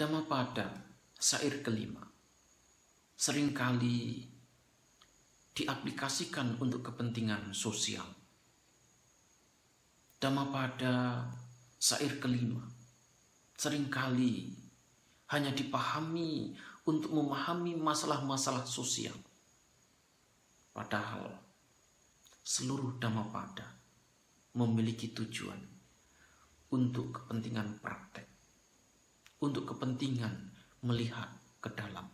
Dhammapada syair kelima seringkali diaplikasikan untuk kepentingan sosial. Dhammapada syair kelima seringkali hanya dipahami untuk memahami masalah-masalah sosial. Padahal seluruh Dhammapada memiliki tujuan untuk kepentingan praktek, untuk kepentingan melihat ke dalam.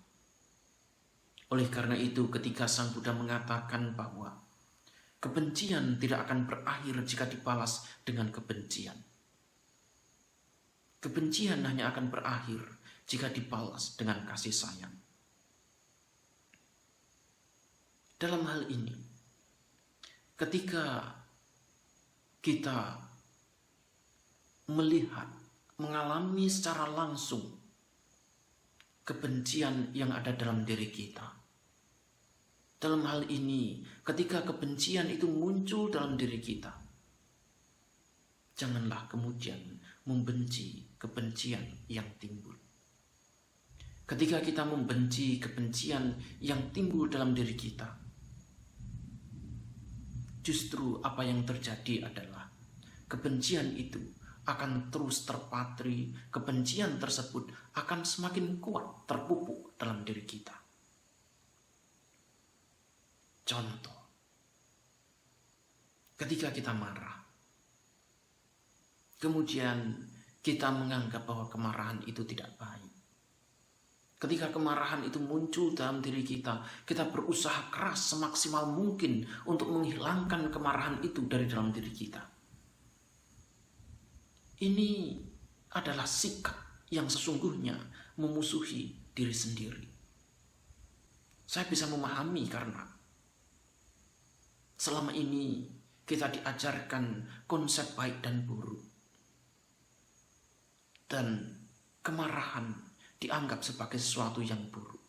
Oleh karena itu, ketika Sang Buddha mengatakan bahwa kebencian tidak akan berakhir jika dibalas dengan kebencian. Kebencian hanya akan berakhir jika dibalas dengan kasih sayang. Dalam hal ini, ketika kita melihat, mengalami secara langsung kebencian yang ada dalam diri kita. Dalam hal ini, ketika kebencian itu muncul dalam diri kita, janganlah kemudian membenci kebencian yang timbul. Ketika kita membenci kebencian yang timbul dalam diri kita, justru apa yang terjadi adalah kebencian itu akan terus terpatri, kebencian tersebut akan semakin kuat terpupuk dalam diri kita. Contoh, ketika kita marah, kemudian kita menganggap bahwa kemarahan itu tidak baik. Ketika kemarahan itu muncul dalam diri kita, kita berusaha keras semaksimal mungkin untuk menghilangkan kemarahan itu dari dalam diri kita. Ini adalah sikap yang sesungguhnya memusuhi diri sendiri. Saya bisa memahami karena selama ini kita diajarkan konsep baik dan buruk. Dan kemarahan dianggap sebagai sesuatu yang buruk.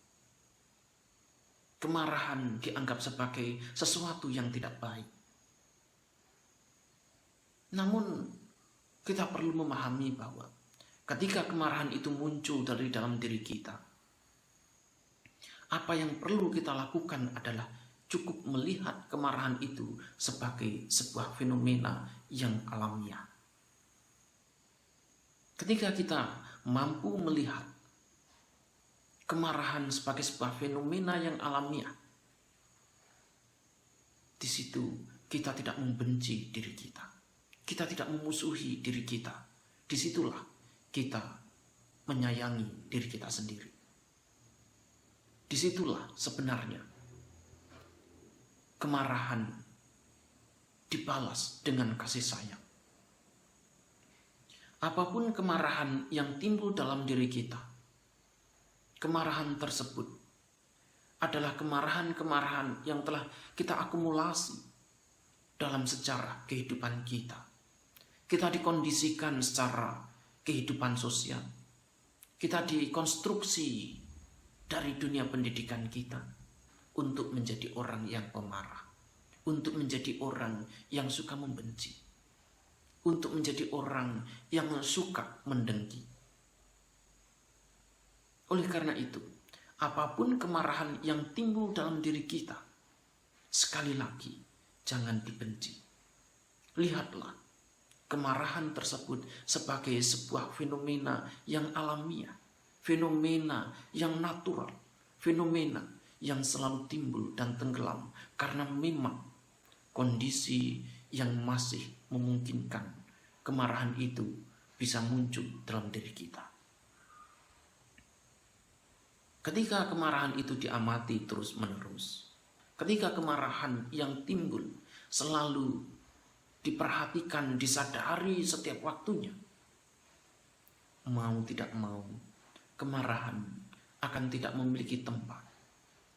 Kemarahan dianggap sebagai sesuatu yang tidak baik. Namun, kita perlu memahami bahwa ketika kemarahan itu muncul dari dalam diri kita, apa yang perlu kita lakukan adalah cukup melihat kemarahan itu sebagai sebuah fenomena yang alamiah. Ketika kita mampu melihat kemarahan sebagai sebuah fenomena yang alamiah, di situ kita tidak membenci diri kita. Kita tidak memusuhi diri kita. Disitulah kita menyayangi diri kita sendiri. Disitulah sebenarnya kemarahan dibalas dengan kasih sayang. Apapun kemarahan yang timbul dalam diri kita, kemarahan tersebut adalah kemarahan-kemarahan yang telah kita akumulasi dalam sejarah kehidupan kita. Kita dikondisikan secara kehidupan sosial. Kita dikonstruksi dari dunia pendidikan kita untuk menjadi orang yang pemarah, untuk menjadi orang yang suka membenci, untuk menjadi orang yang suka mendengki. Oleh karena itu, apapun kemarahan yang timbul dalam diri kita, sekali lagi, jangan dibenci. Lihatlah kemarahan tersebut sebagai sebuah fenomena yang alamiah, fenomena yang natural, fenomena yang selalu timbul dan tenggelam karena memang kondisi yang masih memungkinkan kemarahan itu bisa muncul dalam diri kita. Ketika kemarahan itu diamati terus-menerus, ketika kemarahan yang timbul selalu diperhatikan, disadari setiap waktunya, mau tidak mau, kemarahan akan tidak memiliki tempat.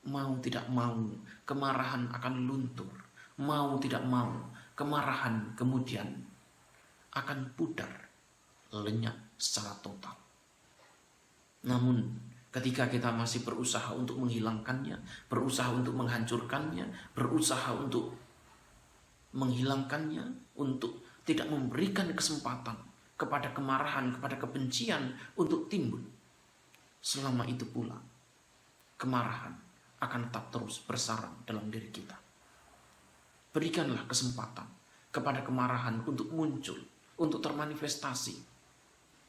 Mau tidak mau, kemarahan akan luntur. Mau tidak mau, kemarahan kemudian akan pudar, lenyap secara total. Namun, ketika kita masih berusaha untuk menghilangkannya, berusaha untuk menghancurkannya, berusaha untuk menghilangkannya, untuk tidak memberikan kesempatan kepada kemarahan, kepada kebencian untuk timbul, selama itu pula kemarahan akan tetap terus bersarang dalam diri kita. Berikanlah kesempatan kepada kemarahan untuk muncul, untuk termanifestasi.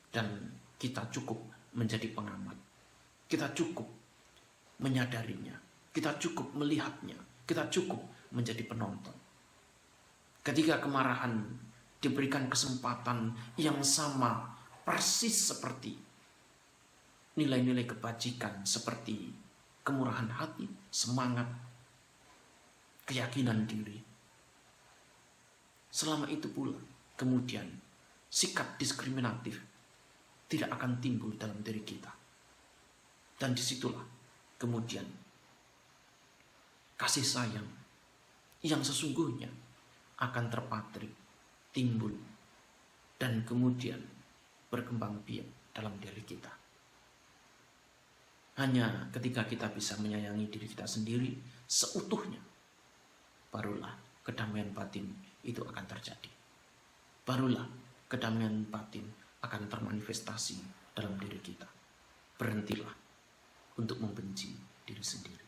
Dan kita cukup menjadi pengamat. Kita cukup menyadarinya. Kita cukup melihatnya. Kita cukup menjadi penonton. Ketika kemarahan diberikan kesempatan yang sama persis seperti nilai-nilai kebajikan, seperti kemurahan hati, semangat, keyakinan diri. Selama itu pula kemudian sikap diskriminatif tidak akan timbul dalam diri kita. Dan disitulah kemudian kasih sayang yang sesungguhnya akan terpatrik, timbul, dan kemudian berkembang biak dalam diri kita. Hanya ketika kita bisa menyayangi diri kita sendiri seutuhnya, barulah kedamaian batin itu akan terjadi. Barulah kedamaian batin akan termanifestasi dalam diri kita. Berhentilah untuk membenci diri sendiri.